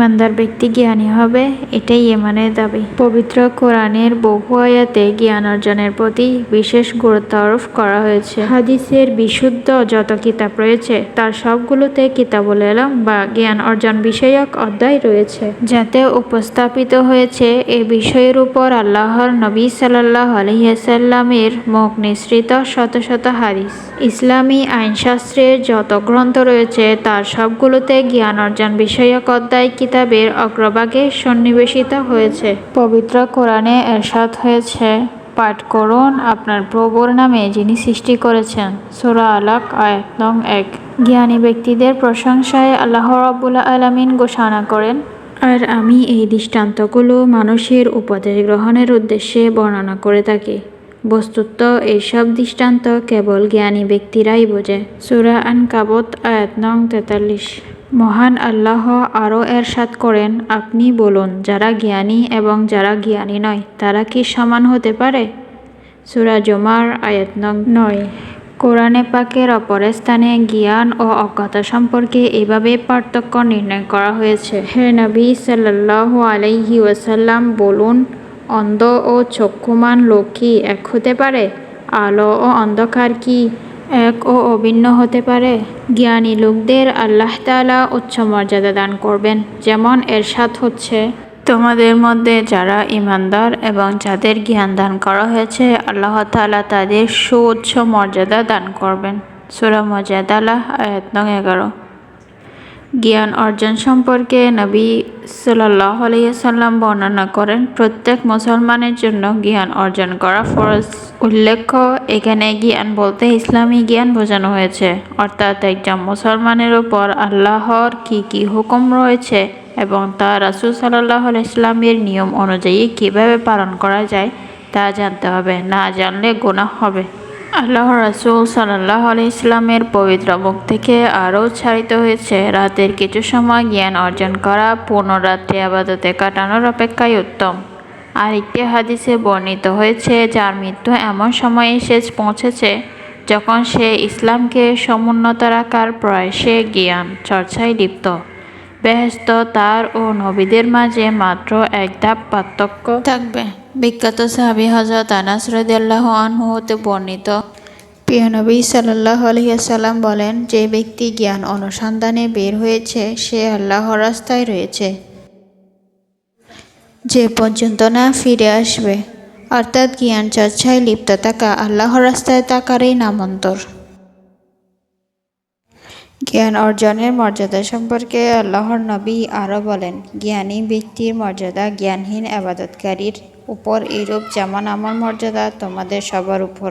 ইমানদার ব্যক্তি জ্ঞানী হবে, এটাই ঈমানের দাবি। পবিত্র কোরআনের বহু আয়াতে জ্ঞান অর্জনের প্রতি বিশেষ গুরুত্ব আরোপ করা হয়েছে। হাদিসের বিশুদ্ধ যত কিতাব রয়েছে তার সবগুলোতে কিতাবুল ইলম বা জ্ঞান অর্জন বিষয়ক অধ্যায় রয়েছে, যাতে উপস্থাপিত হয়েছে এ বিষয়ের উপর আল্লাহর নবী সাল্লাল্লাহু আলাইহি ওয়াসাল্লামের মুখ নিঃসৃত শত শত হাদিস। ইসলামী আইনশাস্ত্রের যত গ্রন্থ রয়েছে তার সবগুলোতে জ্ঞান অর্জন বিষয়ক অধ্যায় কিতাবের অগ্রভাগে সন্নিবেশিত হয়েছে। পবিত্র কোরআনে এরশাদ হয়েছে, পাঠ করুন আপনার প্রভুর নামে যিনি সৃষ্টি করেছেন। সূরা আলাক আয়াত নং 1। জ্ঞানী ব্যক্তিদের প্রশংসায় আল্লাহ রাব্বুল আলামিন ঘোষণা করেন, আর আমি এই দৃষ্টান্তগুলো মানুষের উপদেশ গ্রহণের উদ্দেশ্যে বর্ণনা করে থাকি। বস্তুত এইসব দৃষ্টান্ত কেবল জ্ঞানী ব্যক্তিরাই বোঝে। সূরা আনকাবুত আয়াত নং 43। মহান আল্লাহ আরও এরশাদ করেন, আপনি বলুন যারা জ্ঞানী এবং যারা জ্ঞানী নয় তারা কি সমান হতে পারে? সূরা জুমার আয়াত নং 9। কোরআনে পাকের অপর স্থানে জ্ঞান ও অজ্ঞতা সম্পর্কে এভাবে পার্থক্য নির্ণয় করা হয়েছে। হে নবী সাল্লাল্লাহু আলাইহি ওয়াসাল্লাম, বলুন, অন্ধ ও চক্ষুমান লোক কি এক হতে পারে? আলো ও অন্ধকার কি এক ও অভিন্ন হতে পারে? জ্ঞানী লোকদের আল্লাহ তাআলা উচ্চ মর্যাদা দান করবেন। যেমন এরশাদ হচ্ছে, তোমাদের মধ্যে যারা ঈমানদার এবং যাদের জ্ঞান দান করা হয়েছে আল্লাহ তাআলা তাদের সুউচ্চ মর্যাদা দান করবেন। সূরা মুজাদালা আয়াত নং 11। জ্ঞান অর্জন সম্পর্কে নবী সাল্লাল্লাহু আলাইহি ওয়াসাল্লাম বর্ণনা করেন, প্রত্যেক মুসলমানের জন্য জ্ঞান অর্জন করা ফরজ। উল্লেখ্য, এখানে জ্ঞান বলতে ইসলামী জ্ঞান বোঝানো হয়েছে, অর্থাৎ একজন মুসলমানের উপর আল্লাহর কি কি হুকুম রয়েছে এবং তা রাসূল সাল্লাল্লাহু আলাইহি ওয়াসাল্লামের নিয়ম অনুযায়ী কিভাবে পালন করা যায় তা জানতে হবে। না জানলে গুনাহ হবে। আল্লাহর রাসূল সাল্লাল্লাহু আলাইহি ওয়াসাল্লামের পবিত্র মুখ থেকে আরও উচ্চারিত হয়েছে, রাতের কিছু সময় জ্ঞান অর্জন করা পূর্ণ রাত্রি ইবাদতে কাটানোর অপেক্ষায় উত্তম। আরেকটি হাদিসে বর্ণিত হয়েছে, যার মৃত্যু এমন সময়ে এসে পৌঁছেছে যখন সে ইসলামকে সমুন্নত রাখার প্রয়াসে জ্ঞান চর্চায় লিপ্ত। বেহেশত তার ও নবীদের মাঝে মাত্র এক ধাপ পার্থক্য থাকবে। বিখ্যাত সাহাবী হযরত আনাস রাদিয়াল্লাহু আনহু হতে বর্ণিত, প্রিয় নবী সাল্লাল্লাহু আলাইহি ওয়াসাল্লাম বলেন, যে ব্যক্তি জ্ঞান অনুসন্ধানে বের হয়েছে সে আল্লাহর রাস্তায় রয়েছে যে পর্যন্ত না ফিরে আসবে। অর্থাৎ জ্ঞান চর্চায় লিপ্ত থাকা আল্লাহর রাস্তায় থাকারই নামান্তর। জ্ঞান অর্জনের মর্যাদা সম্পর্কে আল্লাহর নবী আরও বলেন, জ্ঞানী ব্যক্তির মর্যাদা জ্ঞানহীন ইবাদতকারীর উপর এইরূপ যেমন আমার মর্যাদা তোমাদের সবার উপর।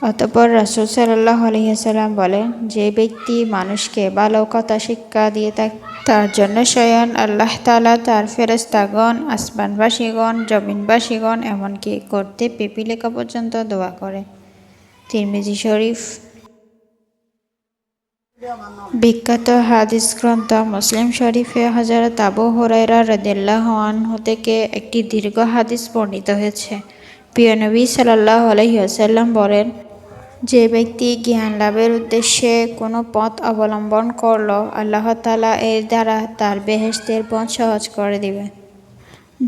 অতঃপর রাসূল সাল্লাল্লাহু আলাইহি ওয়াসাল্লাম বলেন, যে ব্যক্তি মানুষকে ভালো কথা শিক্ষা দিয়ে থাকে তার জন্য স্বয়ং আল্লাহ তাআলা তার ফেরেশতাগণ, আসমানবাসীগণ, জমিনবাসীগণ এমনকি গর্তে পিপীলিকা পর্যন্ত দোয়া করে। তিরমিজি শরীফ। বিখ্যাত হাদিস গ্রন্থ মুসলিম শরীফে হযরত আবু হুরায়রা রাদিয়াল্লাহু আনহু থেকে একটি দীর্ঘ হাদিস বর্ণিত হয়েছে। প্রিয় নবী সাল্লাল্লাহু আলাইহি ওয়াসাল্লাম বলেন, যে ব্যক্তি জ্ঞান লাভের উদ্দেশ্যে কোনো পথ অবলম্বন করল, আল্লাহ তাআলা এর দ্বারা তার বেহেশতের পথ সহজ করে দিবেন।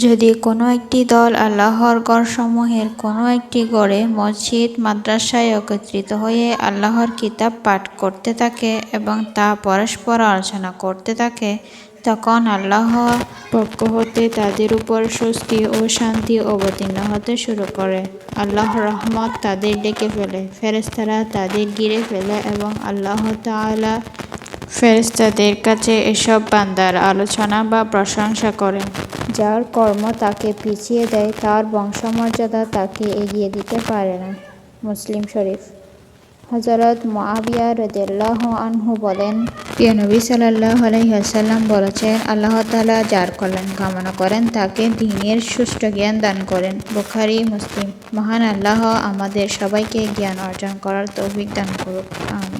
যদি কোনো একটি দল আল্লাহর ঘরসমূহের কোনো একটি ঘরে মসজিদ মাদ্রাসায় একত্রিত হয়ে আল্লাহর কিতাব পাঠ করতে থাকে এবং তা পরস্পর আলোচনা করতে থাকে, তখন আল্লাহর পক্ষ হতে তাদের উপর স্বস্তি ও শান্তি অবতীর্ণ হতে শুরু করে। আল্লাহর রহমত তাদের ডেকে ফেলে, ফেরেশতারা তাদের ঘিরে ফেলে এবং আল্লাহ তাআলা ফেরেশতাদের কাছে এসব বান্দার আলোচনা বা প্রশংসা করেন। যার কর্ম তাকে পিছিয়ে দেয় তার বংশমর্যাদা তাকে এগিয়ে দিতে পারে না। মুসলিম শরীফ। হযরত মুআবিয়া রাদিয়াল্লাহু আনহু বলেন, প্রিয় নবী সাল্লাল্লাহু আলাইহি ওয়াসাল্লাম বলেছেন, আল্লাহ তাআলা যার কল্যাণ কামনা করেন তাকে দ্বীনের সুষ্ঠু জ্ঞান দান করেন। বুখারী, মুসলিম। মহান আল্লাহ আমাদের সবাইকে জ্ঞান অর্জন করার তৌফিক দান করুক। আমিন।